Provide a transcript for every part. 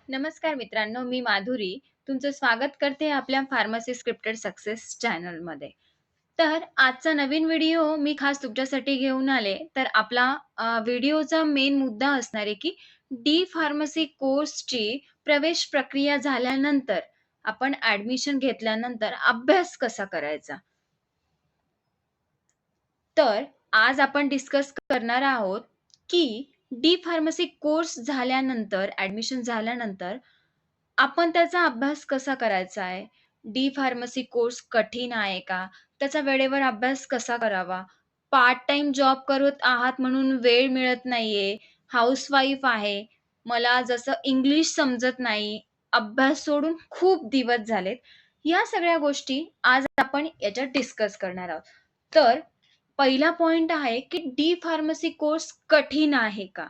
नमस्कार मित्रांनो, मी माधुरी तुमचं स्वागत करते आपल्या फार्मसी स्क्रिप्टेड सक्सेस चॅनलमध्ये. तर आजचा नवीन व्हिडिओ मी खास तुमच्यासाठी घेऊन आले. तर आपला व्हिडिओचा मेन मुद्दा असणार आहे, की डी फार्मसी कोर्सची प्रवेश प्रक्रिया झाल्यानंतर आपण ॲडमिशन घेतल्यानंतर अभ्यास कसा करायचा? तर आज आपण डिस्कस करणार आहोत, की डी फार्मसी कोर्स झाल्यानंतर, ॲडमिशन झाल्यानंतर आपण त्याचा अभ्यास कसा करायचा आहे? डी फार्मसी कोर्स कठीण आहे का? त्याचा वेळेवर अभ्यास कसा करावा? पार्ट टाईम जॉब करत आहात म्हणून वेळ मिळत नाहीये, हाउसवाईफ आहे, मला जसं इंग्लिश समजत नाही, अभ्यास सोडून खूप दिवस झालेत. या सगळ्या गोष्टी आज आपण याच्यात डिस्कस करणार आहोत. तर पहिला पॉइंट आहे, की डी फार्मसी कोर्स कठीण आहे का?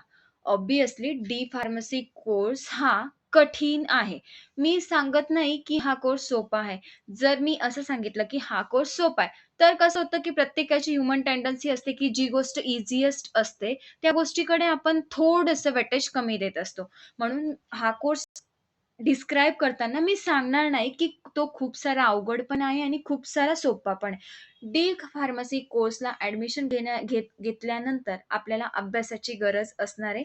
ऑब्व्हियसली डी फार्मसी कोर्स हा कठीण आहे. मी सांगत नाही, की हा कोर्स सोपा आहे. जर मी असं सांगितलं, की हा कोर्स सोपा आहे, तर कसं होतं, की प्रत्येकाची ह्युमन टेंडन्सी असते, की जी गोष्ट ईझीएस्ट असते, त्या गोष्टीकडे आपण थोडंसं वेटेज कमी देत असतो. म्हणून हा कोर्स डिस्क्राईब करताना मी सांगणार नाही, की तो खूप सारा अवघड पण आहे आणि खूप सारा सोपा पण आहे. डी फार्मसी कोर्सला ॲडमिशन घेतल्यानंतर आपल्याला अभ्यासाची गरज असणार आहे.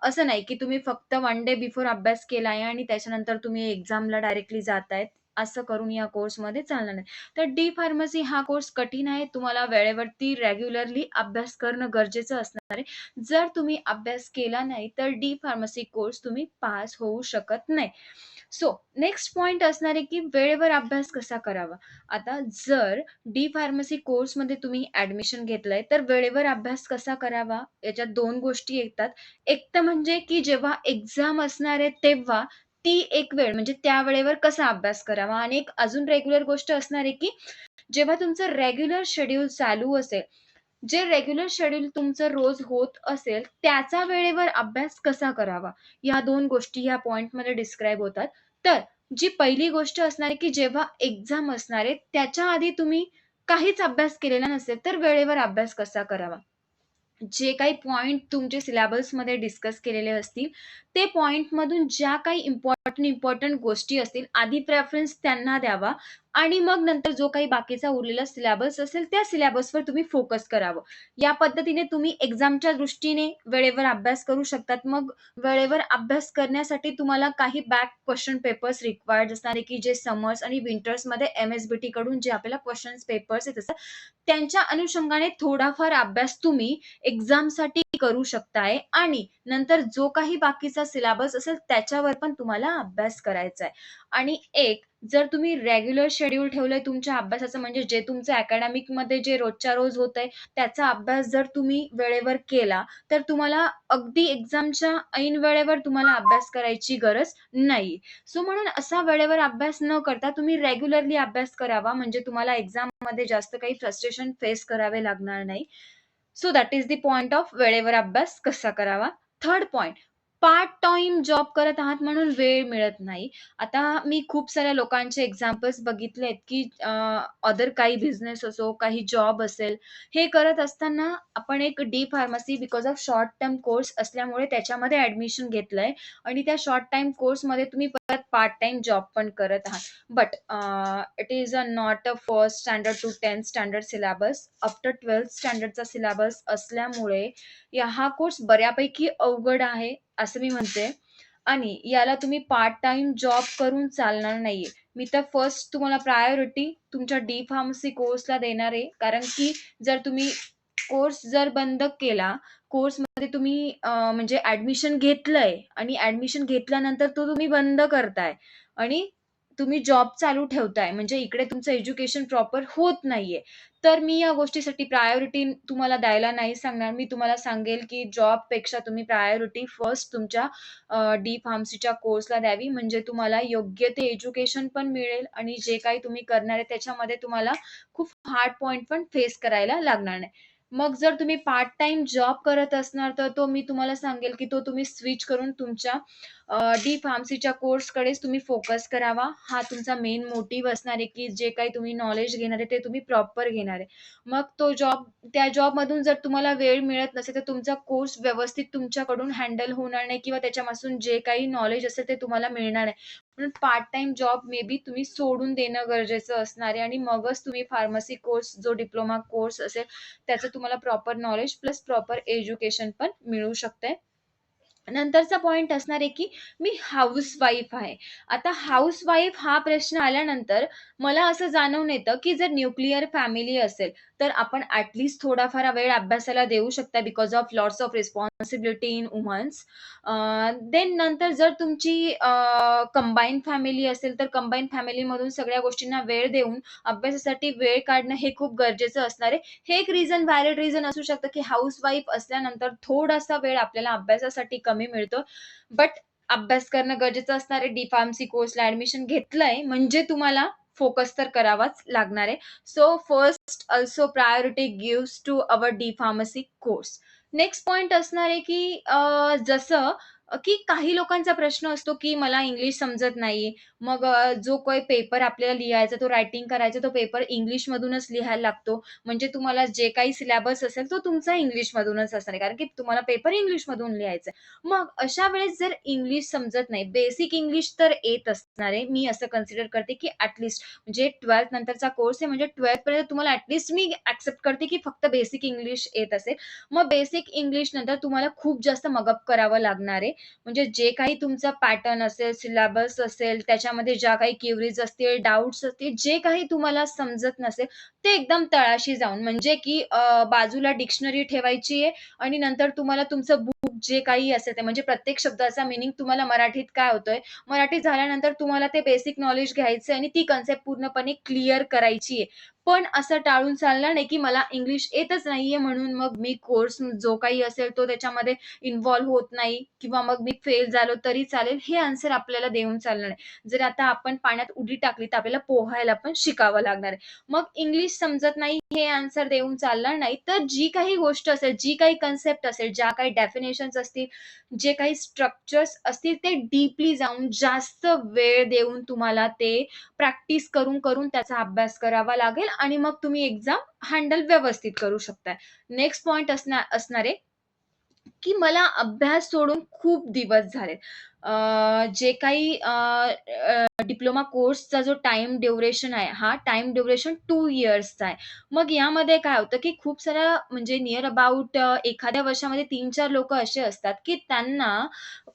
असं नाही, की तुम्ही फक्त 1 डे बिफोर अभ्यास केलाय आणि त्याच्यानंतर तुम्ही एक्झामला डायरेक्टली जातायत. असं करून या कोर्समध्ये चालणार नाही. तर डी फार्मसी हा कोर्स कठीण आहे. तुम्हाला वेळेवरती रेग्युलरली अभ्यास करणं गरजेचं असणार आहे. जर तुम्ही अभ्यास केला नाही, तर डी फार्मसी कोर्स तुम्ही पास होऊ शकत नाही. सो नेक्स्ट पॉइंट असणार आहे, की वेळेवर अभ्यास कसा करावा? आता जर डी फार्मसी कोर्समध्ये तुम्ही ॲडमिशन घेतलंय, तर वेळेवर अभ्यास कसा करावा? याच्यात 2 गोष्टी येतात. एक तर म्हणजे, की जेव्हा एक्झाम असणार आहे, तेव्हा ती एक वेळ म्हणजे त्या वेळेवर कसा अभ्यास करावा? आणि एक अजून रेग्युलर गोष्ट असणार आहे, की जेव्हा तुमचं रेग्युलर शेड्यूल चालू असेल, जे रेग्युलर शेड्यूल तुमचं रोज होत असेल, त्याचा वेळेवर अभ्यास कसा करावा? या 2 गोष्टी या पॉइंटमध्ये डिस्क्राईब होतात. तर जी पहिली गोष्ट असणार आहे, की जेव्हा एक्झाम असणार आहे, त्याच्या आधी तुम्ही काहीच अभ्यास केलेला नसेल, तर वेळेवर अभ्यास कसा करावा? जे काही पॉइंट तुमचे सिलेबसमध्ये डिस्कस केलेले असतील, ते पॉइंटमधून ज्या काही इम्पोर्टंट गोष्टी असतील, आधी प्रेफरन्स त्यांना द्यावा आणि मग नंतर जो काही बाकीचा उरलेला सिलेबस असेल, त्या सिलेबसवर तुम्ही फोकस करावं. या पद्धतीने तुम्ही एक्झामच्या दृष्टीने वेळेवर अभ्यास करू शकतात. मग वेळेवर अभ्यास करण्यासाठी तुम्हाला काही बॅक क्वेशन पेपर्स रिक्वायर्ड असणार आहे, की जे समर्स आणि विंटर्समध्ये एम-एस-बी-टी कडून जे आपल्याला क्वेशन्स पेपर्स येत असतात, त्यांच्या अनुषंगाने थोडाफार अभ्यास तुम्ही एक्झामसाठी करू शकताय आणि नंतर जो काही बाकीचा सिलेबस असेल त्याच्यावर पण तुम्हाला अभ्यास करायचा आहे. आणि एक जर तुम्ही रेग्युलर शेड्यूल ठेवलंय तुमच्या अभ्यासाचं म्हणजे जे तुमचं अकॅडमिकमध्ये जे रोजच्या रोज होतंय त्याचा अभ्यास जर तुम्ही वेळेवर केला, तर तुम्हाला अगदी एक्झामच्या ऐन वेळेवर तुम्हाला अभ्यास करायची गरज नाही. सो म्हणून असा वेळेवर अभ्यास न करता तुम्ही रेग्युलरली अभ्यास करावा म्हणजे तुम्हाला एक्झाममध्ये जास्त काही फ्रस्ट्रेशन फेस करावे लागणार नाही. So that is the point of वेळेवर अभ्यास कसा करावा. Third point, part time job करत आहात म्हणून वेळ मिळत नाही. आता मी खूप साऱ्या लोकांचे एक्झाम्पल्स बघितलेत, की अदर काही बिझनेस असो, काही जॉब असेल, हे करत असताना आपण एक D pharmacy because of short term course असल्यामुळे त्याच्यामध्ये ॲडमिशन घेतलंय आणि त्या शॉर्ट टाईम कोर्समध्ये तुम्ही परत पार्ट टाईम जॉब पण करत आहात. But it is not a first standard to 10th standard syllabus. After 12th स्टँडर्डचा सिलेबस असल्यामुळे हा कोर्स बऱ्यापैकी अवघड आहे, असं मी म्हणते. आणि याला तुम्ही पार्ट टाईम जॉब करून चालणार नाहीये. मी तर फर्स्ट तुम्हाला प्रायोरिटी तुमच्या डी फार्मसी कोर्सला देणार आहे. कारण की जर तुम्ही कोर्स जर बंद केला, कोर्समध्ये तुम्ही म्हणजे ॲडमिशन घेतलंय आणि ॲडमिशन घेतल्यानंतर तो तुम्ही बंद करताय आणि तुम्ही जॉब चालू ठेवताय. म्हणजे इकडे तुमचं एज्युकेशन प्रॉपर होत नाहीये. तर मी या गोष्टीसाठी प्रायोरिटी तुम्हाला द्यायला नाही सांगणार. मी तुम्हाला सांगेल, की जॉबपेक्षा तुम्ही प्रायोरिटी फर्स्ट तुमच्या डी फार्मसीच्या कोर्सला द्यावी. म्हणजे तुम्हाला योग्य ते एज्युकेशन पण मिळेल आणि जे काही तुम्ही करणार आहे त्याच्यामध्ये तुम्हाला खूप हार्ड पॉइंट पण फेस करायला लागणार नाही. मग जर तुम्ही पार्ट टाईम जॉब करत असणार, तर तो मी तुम्हाला सांगेल, की तो तुम्ही स्विच करून तुमच्या डी फार्मसीच्या कोर्सकडेच तुम्ही फोकस करावा. हा तुमचा मेन मोटिव्ह असणार आहे, की जे काही तुम्ही नॉलेज घेणार आहे, ते तुम्ही प्रॉपर घेणार आहे. मग त्या जॉबमधून जर तुम्हाला वेळ मिळत नसेल, तर तुमचा कोर्स व्यवस्थित तुमच्याकडून हँडल होणार नाही किंवा त्याच्यापासून जे काही नॉलेज असेल, ते तुम्हाला मिळणार नाही. म्हणून part time job may be तुम्ही सोडून देणं गरजेचं असणार आहे आणि मगच तुम्ही फार्मसी कोर्स जो डिप्लोमा कोर्स असेल, त्याचं तुम्हाला proper knowledge plus proper education पण मिळू शकतंय. नंतरचा पॉइंट असणार आहे, की मी हाउसवाईफ आहे. आता हाउसवाईफ हा प्रश्न आल्यानंतर मला असं जाणवून येतं, की जर न्यूक्लिअर फॅमिली असेल, तर आपण ॲट थोडाफार वेळ अभ्यासाला देऊ शकता because of lots of responsibility in womens. Then नंतर जर तुमची कंबाईन फॅमिली असेल, तर कंबाईन फॅमिलीमधून सगळ्या गोष्टींना वेळ देऊन अभ्यासासाठी वेळ काढणं हे खूप गरजेचं असणार आहे. हे एक व्हॅलिड रिझन असू शकतं, की हाउसवाईफ असल्यानंतर थोडासा वेळ आपल्याला अभ्यासासाठी कमी मिळतो. बट अभ्यास करणं गरजेचं असणार आहे. डी-फार्मसी कोर्सला ॲडमिशन घेतलंय म्हणजे तुम्हाला फोकस तर करावाच लागणार आहे. So first also priority gives to our D pharmacy course. Next point असणार आहे, की जसं की काही लोकांचा प्रश्न असतो, की मला इंग्लिश समजत नाही. मग जो काही पेपर आपल्याला लिहायचा, तो रायटिंग करायचा, तो पेपर इंग्लिशमधूनच लिहायला लागतो. म्हणजे तुम्हाला जे काही सिलेबस असेल तो तुमचा इंग्लिशमधूनच असणार आहे. कारण की तुम्हाला पेपर इंग्लिशमधून लिहायचा आहे. मग अशा वेळेस जर इंग्लिश समजत नाही, बेसिक इंग्लिश तर येत असणार आहे. मी असं कन्सिडर करते, की म्हणजे 12th नंतरचा कोर्स आहे म्हणजे 12th पर्यंत तुम्हाला मी एक्सेप्ट करते, की फक्त बेसिक इंग्लिश येत असेल. मग बेसिक इंग्लिश नंतर तुम्हाला खूप जास्त मग करावं लागणार आहे. म्हणजे जे काही तुमचा पॅटर्न असेल, सिलेबस असेल, त्याच्यामध्ये ज्या काही क्वेरीज असतील, डाउट्स असतील, जे काही तुम्हाला समजत नसेल, ते एकदम तळाशी जाऊन म्हणजे की बाजूला डिक्शनरी ठेवायची आहे आणि नंतर तुम्हाला तुमचं बुक जे काही असेल ते म्हणजे प्रत्येक शब्दाचा मीनिंग तुम्हाला मराठीत काय होतोय, मराठी झाल्यानंतर तुम्हाला ते बेसिक नॉलेज घ्यायचं आणि ती कन्सेप्ट पूर्णपणे क्लिअर करायची आहे. पण असं टाळून चालणार नाही, की मला इंग्लिश येतच नाहीये म्हणून मग मी कोर्स जो काही असेल तो त्याच्यामध्ये इन्व्हॉल्व होत नाही किंवा मग मी फेल झालो तरी चालेल, हे आन्सर आपल्याला देऊन चालणार नाही. जर आता आपण पाण्यात उडी टाकली, तर आपल्याला पोहायला पण शिकावं लागणार आहे. मग इंग्लिश समजत नाही हे आन्सर देऊन चालणार नाही. तर जी काही गोष्ट असेल, जी काही कन्सेप्ट असेल, ज्या काही डेफिनेशन्स असतील, जे काही स्ट्रक्चर्स असतील, ते डीपली जाऊन जास्त वेळ देऊन तुम्हाला ते प्रॅक्टिस करून त्याचा अभ्यास करावा लागेल आणि मग तुम्ही एक्झाम हँडल व्यवस्थित करू शकताय. नेक्स्ट पॉइंट असणार आहे की मला अभ्यास सोडून खूप दिवस झालेत. जे काही डिप्लोमा कोर्सचा जो टाईम ड्युरेशन आहे, हा टाईम ड्युरेशन 2 इयर्सचा आहे. मग यामध्ये काय होतं, की खूप साऱ्या म्हणजे निअर अबाउट एखाद्या वर्षामध्ये 3-4 लोकं असे असतात, की त्यांना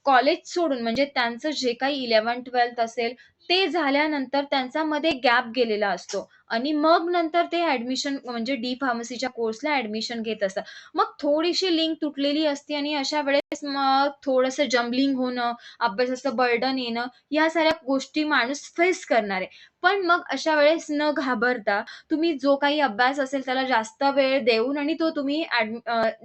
कॉलेज सोडून म्हणजे त्यांचं जे काही 11th-12th असेल, ते झाल्यानंतर त्यांच्यामध्ये गॅप गेलेला असतो आणि मग नंतर ते ॲडमिशन म्हणजे डी-फार्मसीच्या कोर्सला ॲडमिशन घेत असतात. मग थोडीशी लिंक तुटलेली असते आणि अशा वेळेस मग थोडंसं जम्बलिंग होणं, अभ्यासाचं बर्डन येणं, या साऱ्या गोष्टी माणूस फेस करणार आहे. पण मग अशा वेळेस न घाबरता तुम्ही जो काही अभ्यास असेल त्याला जास्त वेळ देऊन आणि तो तुम्ही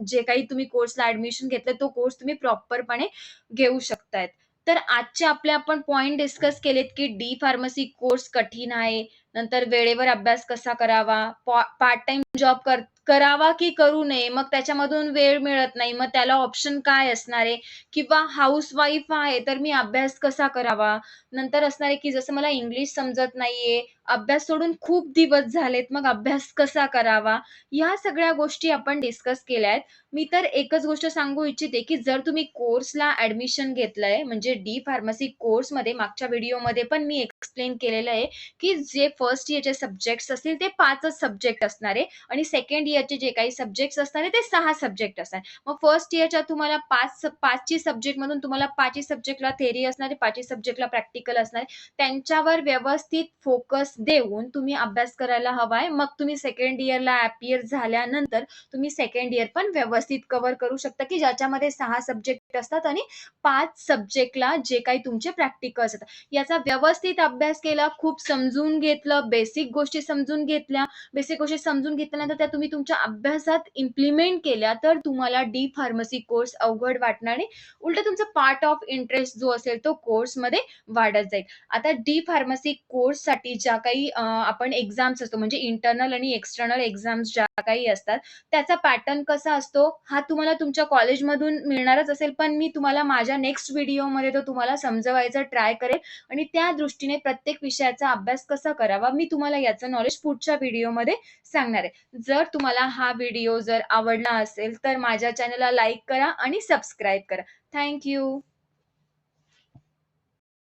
जे काही तुम्ही कोर्सला ॲडमिशन घेतलंय तो कोर्स तुम्ही प्रॉपरपणे घेऊ शकतायत. तर आजचे आपले आपण पॉइंट डिस्कस केलेत, की डी-फार्मसी कोर्स कठीण आहे. नंतर वेळेवर अभ्यास कसा करावा, पार्ट टाईम जॉब करावा की करू नये? मग त्याच्यामधून वेळ मिळत नाही, मग त्याला ऑप्शन काय असणार आहे? किंवा हाउसवाईफ आहे, तर मी अभ्यास कसा करावा? नंतर असणार आहे, की जसं मला इंग्लिश समजत नाहीये, अभ्यास सोडून खूप दिवस झालेत, मग अभ्यास कसा करावा? ह्या सगळ्या गोष्टी आपण डिस्कस केल्या आहेत. मी तर एकच गोष्ट सांगू इच्छिते, की जर तुम्ही कोर्सला ॲडमिशन घेतलंय, म्हणजे डी-फार्मसी कोर्समध्ये मागच्या व्हिडिओमध्ये पण मी एक्सप्लेन केलेलं आहे, की जे फर्स्ट इयरचे सब्जेक्ट्स असतील ते 5च सब्जेक्ट असणार आहे आणि सेकंड इयरचे जे काही सब्जेक्ट्स असणार आहे ते 6 सब्जेक्ट असणार. मग फर्स्ट इयरच्या तुम्हाला 5ची सब्जेक्टमधून तुम्हाला 5ही सब्जेक्टला थिअरी असणार आहे, 5ही सब्जेक्टला प्रॅक्टिकल असणार आहे. त्यांच्यावर व्यवस्थित फोकस देऊन तुम्ही अभ्यास करायला हवा आहे. मग तुम्ही सेकंड इयरला अपीअर झाल्यानंतर तुम्ही सेकंड इयर पण व्यवस्थित कव्हर करू शकता, की ज्याच्यामध्ये 6 सब्जेक्ट असतात आणि 5 सब्जेक्टला जे काही तुमचे प्रॅक्टिकल्स असतात. याचा व्यवस्थित अभ्यास केला, खूप समजून घेतलं, बेसिक गोष्टी समजून घेतल्यानंतर त्या तुम्ही तुमच्या अभ्यासात इम्प्लिमेंट केल्या, तर तुम्हाला डी-फार्मसी कोर्स अवघड वाटणार नाही. उलटं तुमचा पार्ट ऑफ इंटरेस्ट जो असेल तो कोर्समध्ये वाढत जाईल. आता डी-फार्मसी कोर्ससाठी ज्या काही आपण एक्झाम्स असतो म्हणजे इंटर्नल आणि एक्सटर्नल एक्झाम्स ज्या काही असतात, त्याचा पॅटर्न कसा असतो हा तुम्हाला तुमच्या कॉलेजमधून मिळणारच असेल, पण मी तुम्हाला माझ्या नेक्स्ट व्हिडिओमध्ये तो तुम्हाला समजवायचा ट्राय करेल आणि त्या दृष्टीने प्रत्येक विषयाचा अभ्यास कसा करावा, मी तुम्हाला याचं नॉलेज पुढच्या व्हिडिओमध्ये सांगणार आहे. जर तुम्हाला हा व्हिडिओ जर आवडला असेल, तर माझ्या चॅनलला लाईक करा आणि सबस्क्राईब करा. Thank you.